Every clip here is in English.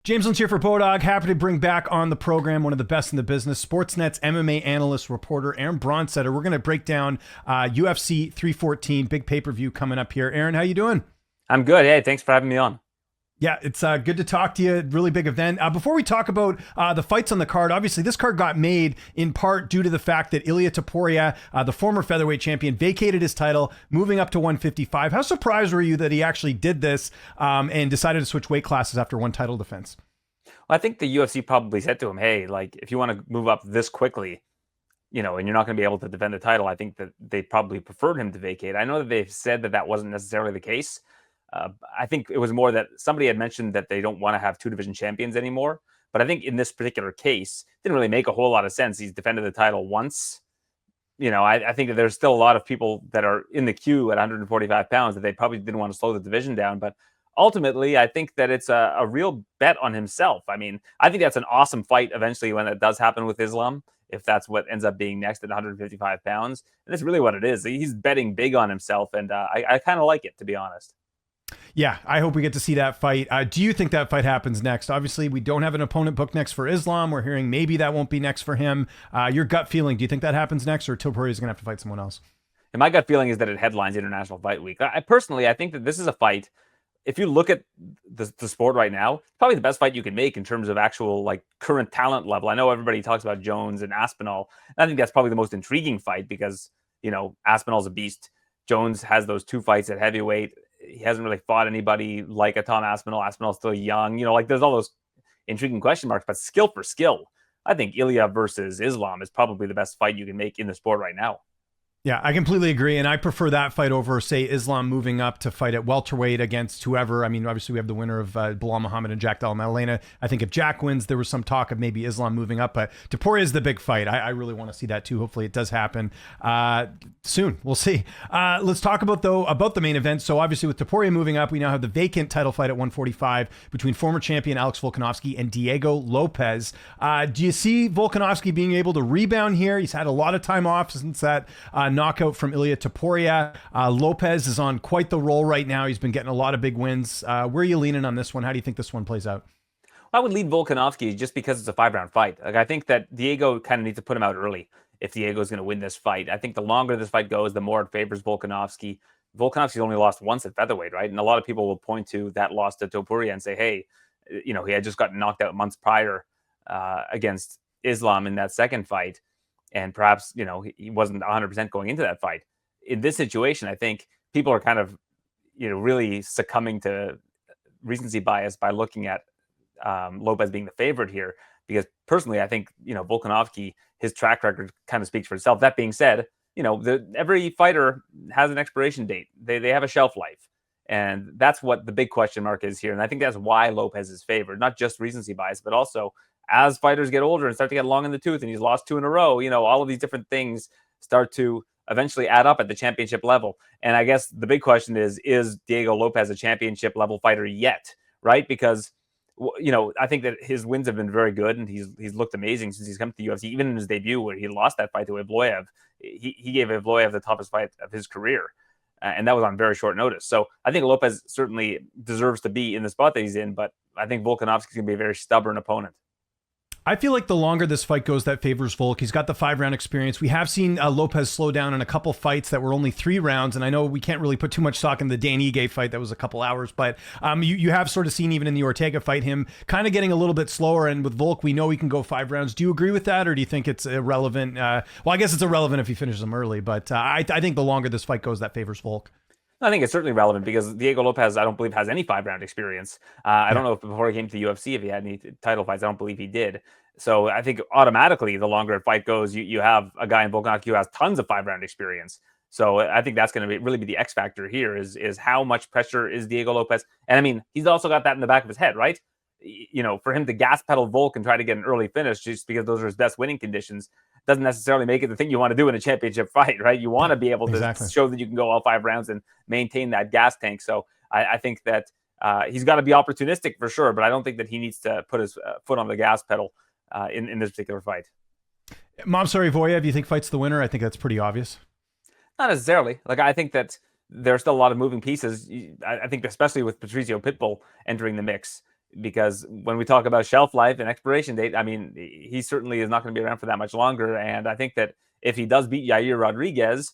James Lynch here for BODOG. Happy to bring back on the program one of the best in the business, Sportsnet's MMA analyst, reporter, Aaron Bronsteter. We're going to break down UFC 314, big pay-per-view coming up here. Aaron, how you doing? I'm good. Hey, thanks for having me on. Yeah, it's good to talk to you. Really big event. Before we talk about the fights on the card, obviously this card got made in part due to the fact that Ilia Topuria, the former featherweight champion, vacated his title, moving up to 155. How surprised were you that he actually did this and decided to switch weight classes after one title defense? Well, I think the UFC probably said to him, hey, like, if you want to move up this quickly, and you're not going to be able to defend the title, I think that they probably preferred him to vacate. I know that they've said that that wasn't necessarily the case. I think it was more that somebody had mentioned that they don't want to have two division champions anymore. But I think in this particular case, it didn't really make a whole lot of sense. He's defended the title once. I think that there's still a lot of people that are in the queue at 145 pounds that they probably didn't want to slow the division down. But ultimately, I think that it's a real bet on himself. I mean, I think that's an awesome fight eventually when that does happen with Islam, if that's what ends up being next at 155 pounds. And that's really what it is. He's betting big on himself. And I kind of like it, to be honest. Yeah, I hope we get to see that fight. Do you think that fight happens next? Obviously, we don't have an opponent booked next for Islam. We're hearing maybe that won't be next for him. Your gut feeling, do you think that happens next, or Topuria is going to have to fight someone else? And my gut feeling is that it headlines International Fight Week. I think that this is a fight. If you look at the sport right now, probably the best fight you can make in terms of actual like current talent level. I know everybody talks about Jones and Aspinall. I think that's probably the most intriguing fight because, Aspinall's a beast. Jones has those two fights at heavyweight. He hasn't really fought anybody like a Tom Aspinall. Aspinall's still young. There's all those intriguing question marks, but skill for skill, I think Ilia versus Islam is probably the best fight you can make in the sport right now. Yeah, I completely agree. And I prefer that fight over, say, Islam moving up to fight at welterweight against whoever. I mean, obviously, we have the winner of Belal Muhammad and Della Maddalena. I think if Jack wins, there was some talk of maybe Islam moving up. But Topuria is the big fight. I really want to see that, too. Hopefully, it does happen soon. We'll see. Let's talk about the main event. So, obviously, with Topuria moving up, we now have the vacant title fight at 145 between former champion Alex Volkanovski and Diego Lopes. Do you see Volkanovski being able to rebound here? He's had a lot of time off since that knockout from Ilia Topuria. Lopes is on quite the roll right now. He's been getting a lot of big wins. Where are you leaning on this one? How do you think this one plays out? I would lead Volkanovski just because it's a 5-round fight. Like, I think that Diego kind of needs to put him out early if Diego is going to win this fight. I think the longer this fight goes, the more it favors Volkanovski. Volkanovski's only lost once at featherweight, right? And a lot of people will point to that loss to Topuria and say, hey, he had just gotten knocked out months prior against Islam in that second fight. And perhaps, he wasn't 100% going into that fight. In this situation, I think people are kind of, really succumbing to recency bias by looking at Lopes being the favorite here. Because personally, I think, Volkanovski, his track record kind of speaks for itself. That being said, every fighter has an expiration date. They have a shelf life. And that's what the big question mark is here. And I think that's why Lopes is favored, not just recency bias, but also as fighters get older and start to get long in the tooth, and he's lost 2 in a row, all of these different things start to eventually add up at the championship level. And I guess the big question is Diego Lopes a championship level fighter yet? Right? Because, I think that his wins have been very good, and he's looked amazing since he's come to the UFC. Even in his debut, where he lost that fight to Evloev, he gave Evloev the toughest fight of his career. And that was on very short notice. So I think Lopes certainly deserves to be in the spot that he's in, but I think Volkanovski's going to be a very stubborn opponent. I feel like the longer this fight goes, that favors Volk. He's got the 5-round experience. We have seen Lopes slow down in a couple fights that were only 3 rounds, and I know we can't really put too much stock in the Dan Ige fight that was a couple hours, but you have sort of seen even in the Ortega fight him kind of getting a little bit slower, and with Volk, we know he can go 5 rounds. Do you agree with that, or do you think it's irrelevant? Well, I guess it's irrelevant if he finishes them early, but I think the longer this fight goes, that favors Volk. I think it's certainly relevant because Diego Lopes, I don't believe, has any 5-round experience. I don't know if before he came to the UFC if he had any title fights. I don't believe he did. So I think automatically, the longer a fight goes, you have a guy in Volkanovski who has tons of 5-round experience. So I think that's going to really be the X factor here is how much pressure is Diego Lopes. And I mean, he's also got that in the back of his head, right? For him to gas pedal Volk and try to get an early finish just because those are his best winning conditions doesn't necessarily make it the thing you want to do in a championship fight, right? You want to be able to show that you can go all 5 rounds and maintain that gas tank. So I think that he's got to be opportunistic for sure, but I don't think that he needs to put his foot on the gas pedal in this particular fight. Movsar Evloev, do you think fights the winner? I think that's pretty obvious. Not necessarily. Like, I think that there's still a lot of moving pieces. I think especially with Patricio Pitbull entering the mix, because when we talk about shelf life and expiration date, I mean, he certainly is not going to be around for that much longer. And I think that if he does beat Yair Rodriguez,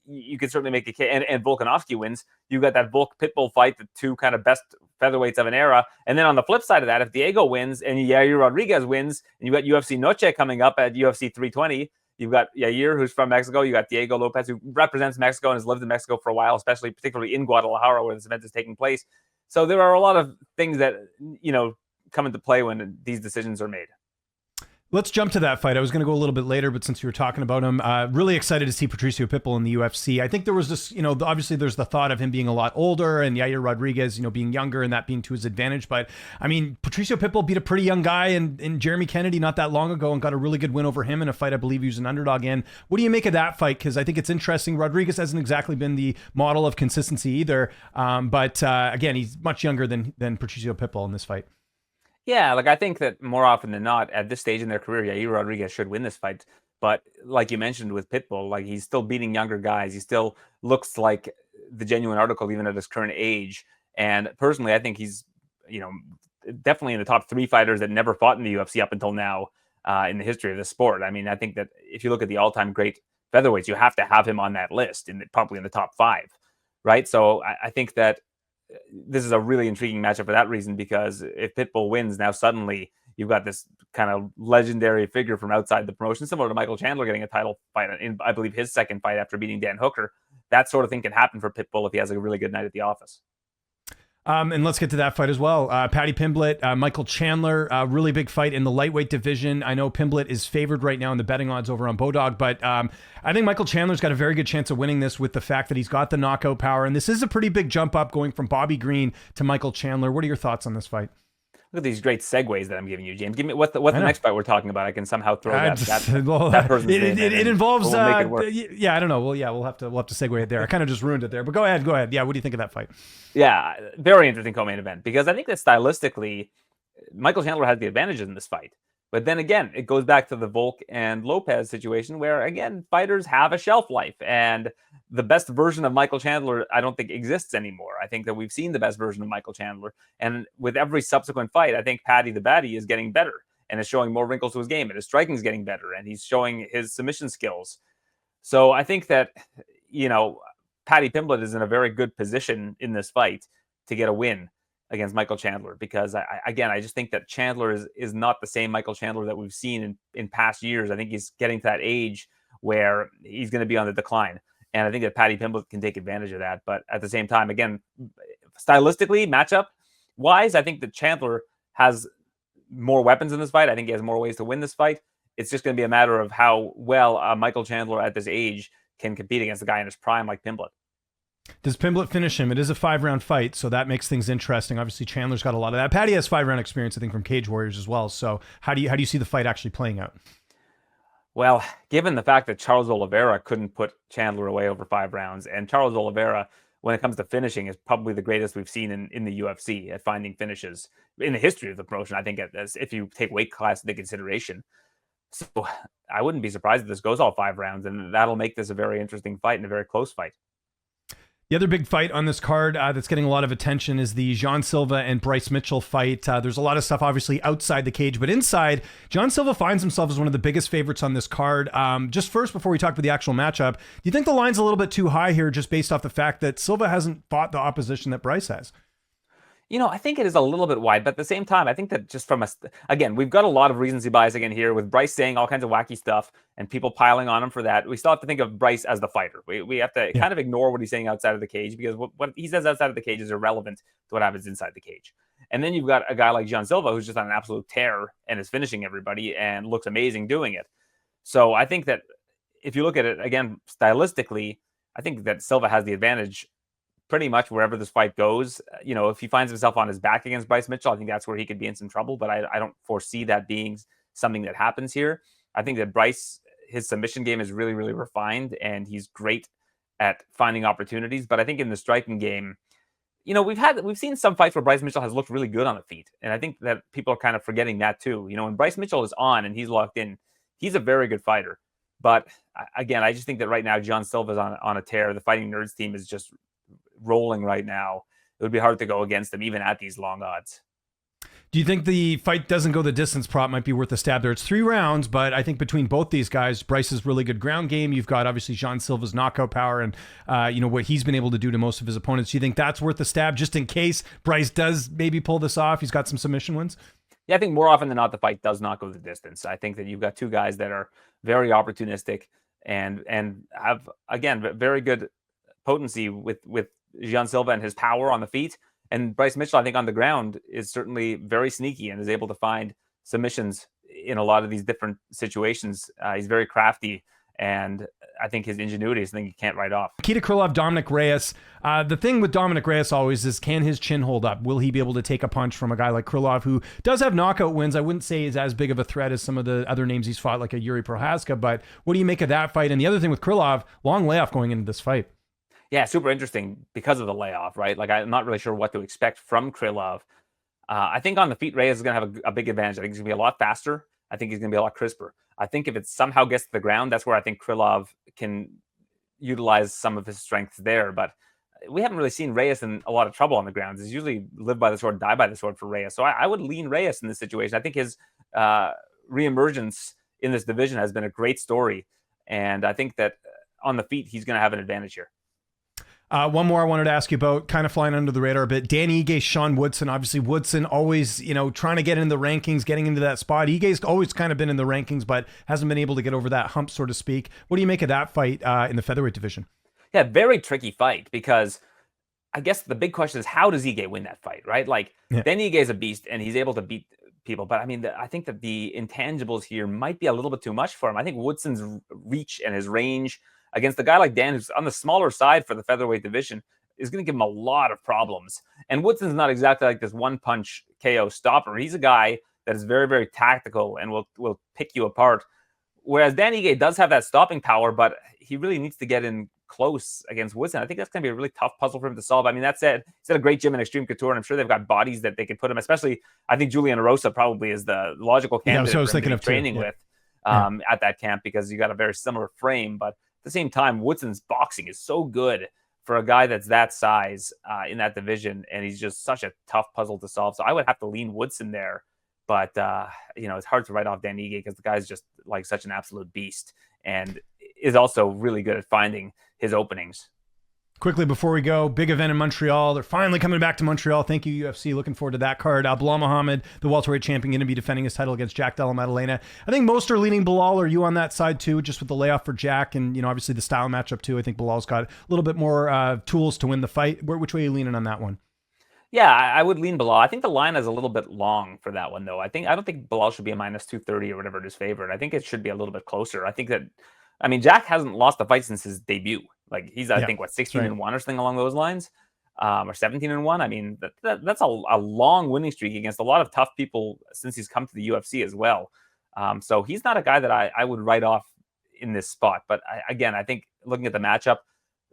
you can certainly make the case, and Volkanovski wins, you got that Volk Pitbull fight, the two kind of best featherweights of an era. And then on the flip side of that, if Diego wins and Yair Rodriguez wins, and you got UFC Noche coming up at UFC 320, you've got Yair, who's from Mexico. You got Diego Lopes, who represents Mexico and has lived in Mexico for a while, especially particularly in Guadalajara where this event is taking place. So there are a lot of things that, come into play when these decisions are made. Let's jump to that fight. I was going to go a little bit later, but since you were talking about him, really excited to see Patricio Pitbull in the UFC. I think there was this, obviously there's the thought of him being a lot older and Yair Rodriguez, being younger and that being to his advantage. But I mean, Patricio Pitbull beat a pretty young guy in Jeremy Kennedy not that long ago and got a really good win over him in a fight I believe he was an underdog in. What do you make of that fight? Because I think it's interesting. Rodriguez hasn't exactly been the model of consistency either. But again, he's much younger than Patricio Pitbull in this fight. Yeah, I think that more often than not, at this stage in their career, Yair Rodriguez should win this fight. But like you mentioned with Pitbull, he's still beating younger guys. He still looks like the genuine article, even at his current age. And personally, I think he's, definitely in the top 3 fighters that never fought in the UFC up until now in the history of the sport. I mean, I think that if you look at the all-time great featherweights, you have to have him on that list, probably in the top 5, right? So I think that this is a really intriguing matchup for that reason, because if Pitbull wins, now suddenly you've got this kind of legendary figure from outside the promotion, similar to Michael Chandler getting a title fight in, I believe, his second fight after beating Dan Hooker. That sort of thing can happen for Pitbull if he has a really good night at the office. And let's get to that fight as well. Paddy Pimblett, Michael Chandler, really big fight in the lightweight division. I know Pimblett is favored right now in the betting odds over on BODOG, but I think Michael Chandler's got a very good chance of winning this with the fact that he's got the knockout power. And this is a pretty big jump up going from Bobby Green to Michael Chandler. What are your thoughts on this fight? Look at these great segues that I'm giving you, James. Give me what's the next fight we're talking about. I can somehow throw that person's name. It involves. We'll make it work. Yeah, I don't know. Well, yeah, we'll have to segue it there. I kind of just ruined it there, but go ahead. Yeah, what do you think of that fight? Yeah, very interesting co-main event, because I think that stylistically, Michael Chandler has the advantages in this fight. But then again, it goes back to the Volk and Lopes situation where, again, fighters have a shelf life. And the best version of Michael Chandler, I don't think exists anymore. I think that we've seen the best version of Michael Chandler. And with every subsequent fight, I think Paddy the Baddy is getting better and is showing more wrinkles to his game. And his striking is getting better. And he's showing his submission skills. So I think that, Paddy Pimblett is in a very good position in this fight to get a win against Michael Chandler, because I just think that Chandler is not the same Michael Chandler that we've seen in past years. I think he's getting to that age where he's going to be on the decline. And I think that Paddy Pimblett can take advantage of that. But at the same time, again, stylistically, matchup wise, I think that Chandler has more weapons in this fight. I think he has more ways to win this fight. It's just going to be a matter of how well Michael Chandler at this age can compete against a guy in his prime like Pimblett. Does Pimblett finish him? It is a 5-round fight, so that makes things interesting. Obviously, Chandler's got a lot of that. Paddy has 5-round experience, I think, from Cage Warriors as well. So how do you see the fight actually playing out? Well, given the fact that Charles Oliveira couldn't put Chandler away over 5 rounds, and Charles Oliveira, when it comes to finishing, is probably the greatest we've seen in the UFC at finding finishes in the history of the promotion, I think, if you take weight class into consideration. So I wouldn't be surprised if this goes all 5 rounds, and that'll make this a very interesting fight and a very close fight. The other big fight on this card that's getting a lot of attention is the John Silva and Bryce Mitchell fight. There's a lot of stuff obviously outside the cage, but inside, John Silva finds himself as one of the biggest favorites on this card. Just first, before we talk about the actual matchup, do you think the line's a little bit too high here just based off the fact that Silva hasn't fought the opposition that Bryce has? I think it is a little bit wide, but at the same time, I think that just again, we've got a lot of recency bias again here with Bryce saying all kinds of wacky stuff and people piling on him for that. We still have to think of Bryce as the fighter. We have to kind of ignore what he's saying outside of the cage, because what he says outside of the cage is irrelevant to what happens inside the cage. And then you've got a guy like John Silva who's just on an absolute tear and is finishing everybody and looks amazing doing it. So I think that if you look at it, again, stylistically, I think that Silva has the advantage pretty much wherever this fight goes. If he finds himself on his back against Bryce Mitchell, I think that's where he could be in some trouble, but I don't foresee that being something that happens here. I think that Bryce, his submission game is really, really refined, and he's great at finding opportunities. But I think in the striking game, we've seen some fights where Bryce Mitchell has looked really good on the feet. And I think that people are kind of forgetting that too. When Bryce Mitchell is on and he's locked in, he's a very good fighter. But again, I just think that right now, John Silva's on a tear. The Fighting Nerds team is just rolling right now. It would be hard to go against them even at these long odds. Do you think the fight doesn't go the distance prop might be worth a stab there? It's 3 rounds, but I think between both these guys, Bryce's really good ground game. You've got obviously Jean Silva's knockout power and what he's been able to do to most of his opponents. Do you think that's worth a stab just in case Bryce does maybe pull this off? He's got some submission wins. Yeah, I think more often than not, the fight does not go the distance. I think that you've got 2 guys that are very opportunistic and have, again, very good potency with Jean Silva and his power on the feet. And Bryce Mitchell, I think on the ground is certainly very sneaky and is able to find submissions in a lot of these different situations. He's very crafty, and I think his ingenuity is something you can't write off. Nikita Kyrlov, Dominick Reyes. The thing with Dominick Reyes always is, can his chin hold up? Will he be able to take a punch from a guy like Kyrlov, who does have knockout wins? I wouldn't say is as big of a threat as some of the other names he's fought, like a Yuri Prohaska. But what do you make of that fight? And the other thing with Kyrlov, long layoff going into this fight. Yeah, super interesting because of the layoff, right? Like, I'm not really sure what to expect from Kyrlov. I think on the feet, Reyes is going to have a big advantage. I think he's going to be a lot faster. I think he's going to be a lot crisper. I think if it somehow gets to the ground, that's where I think Kyrlov can utilize some of his strengths there. But we haven't really seen Reyes in a lot of trouble on the ground. He's usually live by the sword, die by the sword for Reyes. So I would lean Reyes in this situation. I think his reemergence in this division has been a great story. And I think that on the feet, he's going to have an advantage here. One more I wanted to ask you about, kind of flying under the radar a bit. Dan Ige, Sean Woodson. Obviously, Woodson always, trying to get in the rankings, getting into that spot. Ige's always kind of been in the rankings, but hasn't been able to get over that hump, so to speak. What do you make of that fight in the featherweight division? Yeah, very tricky fight, because I guess the big question is, how does Ige win that fight, right? Like, Dan Ige is a beast, and he's able to beat people. But I mean, I think that the intangibles here might be a little bit too much for him. I think Woodson's reach and his range against a guy like Dan, who's on the smaller side for the featherweight division, is going to give him a lot of problems. And Woodson's not exactly like this one-punch KO stopper. He's a guy that is very, very tactical and will pick you apart. Whereas Dan Ige does have that stopping power, but he really needs to get in close against Woodson. I think that's going to be a really tough puzzle for him to solve. I mean, that said, he's at a great gym in Extreme Couture, and I'm sure they've got bodies that they could put him, especially, I think Julian Erosa probably is the logical candidate so I was thinking of training with at that camp, because you got a very similar frame. But at the same time, Woodson's boxing is so good for a guy that's that size in that division, and he's just such a tough puzzle to solve. So I would have to lean Woodson there, but it's hard to write off Dan Ige because the guy's just like such an absolute beast and is also really good at finding his openings. Quickly before we go, big event in Montreal. They're finally coming back to Montreal. Thank you, UFC. Looking forward to that card. Belal Muhammad, the welterweight champion, going to be defending his title against Jack Della Maddalena. I think most are leaning Belal. Are you on that side too, just with the layoff for Jack and, obviously the style matchup too? I think Bilal's got a little bit more tools to win the fight. Which way are you leaning on that one? Yeah, I would lean Belal. I think the line is a little bit long for that one, though. I don't think Belal should be a minus 230 or whatever it is favored. I think it should be a little bit closer. I think that, Jack hasn't lost a fight since his debut. Like, he's, I think, 16-1 or something along those lines, or 17-1. I mean, that's a long winning streak against a lot of tough people since he's come to the UFC as well. So he's not a guy that I would write off in this spot. But I think looking at the matchup,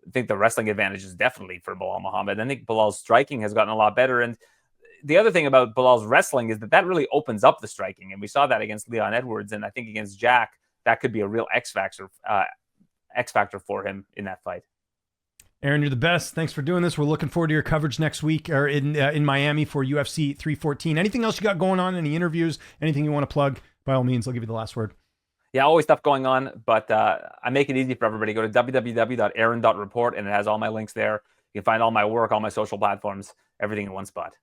I think the wrestling advantage is definitely for Belal Muhammad. I think Belal's striking has gotten a lot better. And the other thing about Belal's wrestling is that really opens up the striking. And we saw that against Leon Edwards. And I think against Jack, that could be a real X factor for him in that fight. Aaron, you're the best. Thanks for doing this. We're looking forward to your coverage next week or in Miami for UFC 314. Anything else you got going on? Any interviews? Anything you want to plug? By all means, I'll give you the last word. Yeah, always stuff going on, but I make it easy for everybody. Go to www.aaron.report, and it has all my links there. You can find all my work, all my social platforms, everything in one spot.